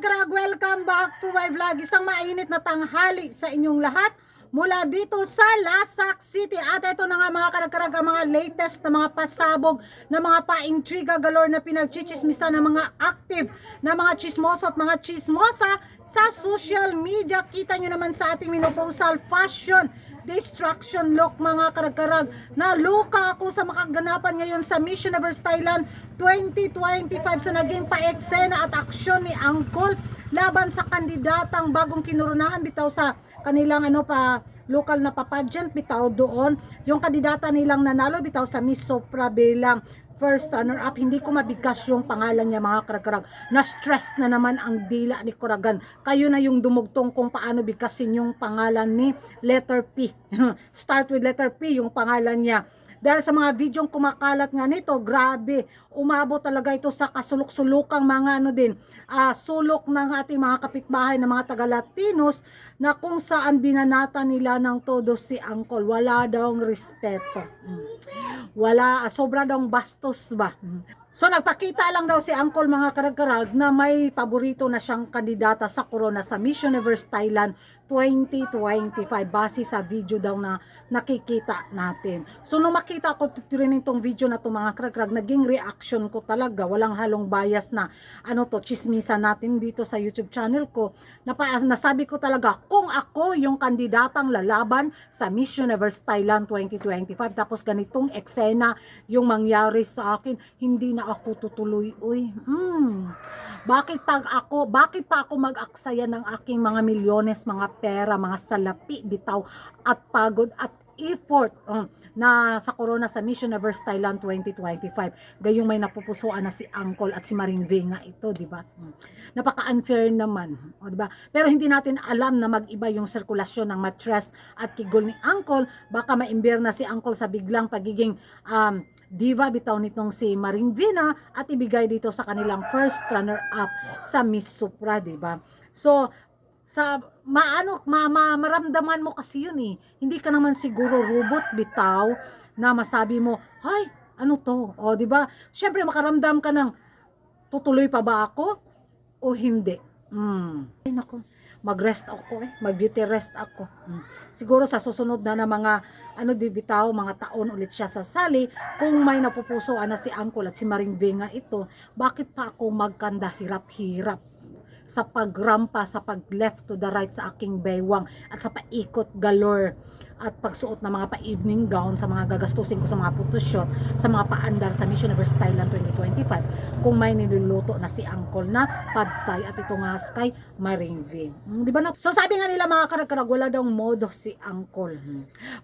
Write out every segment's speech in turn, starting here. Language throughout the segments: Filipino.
karag-karag, welcome back to my vlog. Isang mainit na tanghali sa inyong lahat mula dito sa Lasak City. At ito na nga mga karag-karag, ang mga latest na mga pasabog, na mga pa-intriga galore na pinagchichismisa ng mga active na mga chismosa at mga chismosa sa social media. Kita nyo naman sa ating minoposal fashion destruction look mga karag-karag. Naluka ako sa makaganapan ngayon sa Miss Universe Thailand 2025 sa naging pa-eksena at aksyon ni Angkol laban sa kandidatang bagong kinurunahan bitaw sa kanilang local na pageant bitaw doon. Yung kandidata nilang nanalo bitaw sa Miss Sopra bilang first runner-up. Hindi ko mabigas yung pangalan niya mga karag-karag. Na-stress na naman ang dila ni Kuragan. Kayo na yung dumugtong kung paano bigkasin yung pangalan ni letter P. Start with letter P yung pangalan niya. Dahil sa mga videong kumakalat nga nito, grabe, umabot talaga ito sa kasulok-sulukang mga sulok ng ating mga kapitbahay na mga taga-Latinos na kung saan binanata nila ng todo si Angkol. Wala daw respeto. Wala, sobra daw bastos ba. So nagpakita lang daw si Angkol mga karag-karag na may paborito na siyang kandidata sa corona sa Miss Universe Thailand 2025 base sa video daw na nakikita natin. So nung makita ko rin itong video na to mga karag-karag, naging reaction ko talaga, walang halong bias na chismisa natin dito sa YouTube channel ko. Nasabi ko talaga kung ako yung kandidatang lalaban sa Miss Universe Thailand 2025 tapos ganitong eksena yung mangyari sa akin, hindi na ako tutuloy. Bakit pa ako mag-aksaya ng aking mga milyones, mga pera, mga salapi, bitaw at pagod at effort na sa corona sa Miss Universe Thailand 2025. Gayong may napupusuan na si Angkol at si Maring Venga ito, di ba? Napaka-unfair naman, di ba? Pero hindi natin alam na mag-iba yung sirkulasyon ng mattress at kigol ni Angkol. Baka maimbir na si Angkol sa biglang pagiging diva bitaw nitong si Maring Venga at ibigay dito sa kanilang first runner-up sa Miss Supra, di ba? So, maramdaman mo kasi yun eh. Hindi ka naman siguro robot bitaw na masabi mo, "Hay, ano to?" O, di ba? Syempre makaramdam ka ng tutuloy pa ba ako o hindi. Ay nako, mag-rest ako mag-beauty rest ako. Siguro sa susunod na mga bitaw, mga taon ulit siya sasali kung may napupusuan na si Angkol at si Maring Venga ito. Bakit pa ako magkanda hirap-hirap sa pagrampa, sa pag-left to the right sa aking baywang at sa paikot galore at pagsuot ng mga pa-evening gown sa mga gagastusin ko sa mga photoshoot, sa mga paandar sa Miss Universe Thailand 2025 kung may niluluto na si Angkol na pad thai at ito nga kay Maring Venga. Di ba na? So sabi nga nila mga karag-karag, wala daw modo si Angkol.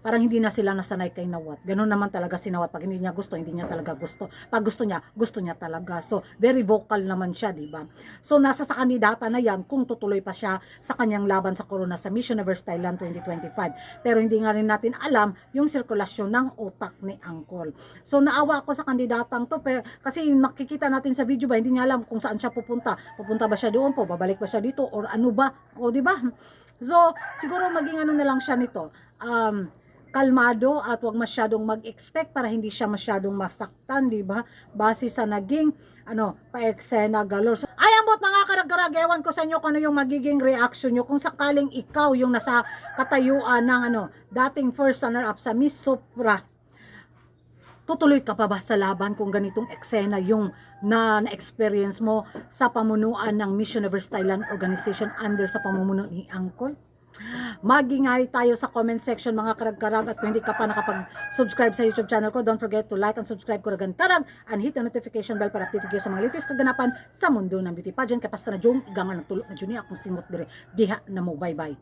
Parang hindi na sila nasanay kay Nawat. Ganun naman talaga si Nawat. Pag hindi niya gusto, hindi niya talaga gusto. Pag gusto niya talaga. So very vocal naman siya, di ba? So nasa sa kandidata na yan kung tutuloy pa siya sa kanyang laban sa corona sa Miss Universe Thailand 2025. Pero hindi nga rin natin alam yung sirkulasyon ng utak ni Angkol. So naawa ako sa kandidatang to kasi makikita natin sa video ba, hindi niya alam kung saan siya pupunta. Pupunta ba siya doon po? Babalik ba siya dito? Or ano ba? O di ba? So siguro maging na lang siya nito. Kalmado at wag masyadong mag-expect para hindi siya masyadong masaktan, di ba? Base sa naging pa-eksena galore. So, ayambot mga karag-karag, ewan ko sa inyo kung ano yung magiging reaction nyo kung sakaling ikaw yung nasa katayuan ng dating first runner-up sa Miss Supra. Tutuloy ka pa ba sa laban kung ganitong eksena yung na-experience mo sa pamunuan ng Miss Universe Thailand organization under sa pamumuno ni Angkol? Magingay tayo sa comment section mga karag-karag, at kung hindi ka pa nakapag-subscribe sa YouTube channel ko, don't forget to like and subscribe Kuragan-Karag and hit the notification bell para update kayo sa mga latest kaganapan sa mundo ng beauty pageant. Kapasta na jung igangan ng tulog na juni akong simot dire diha na mo. Bye bye.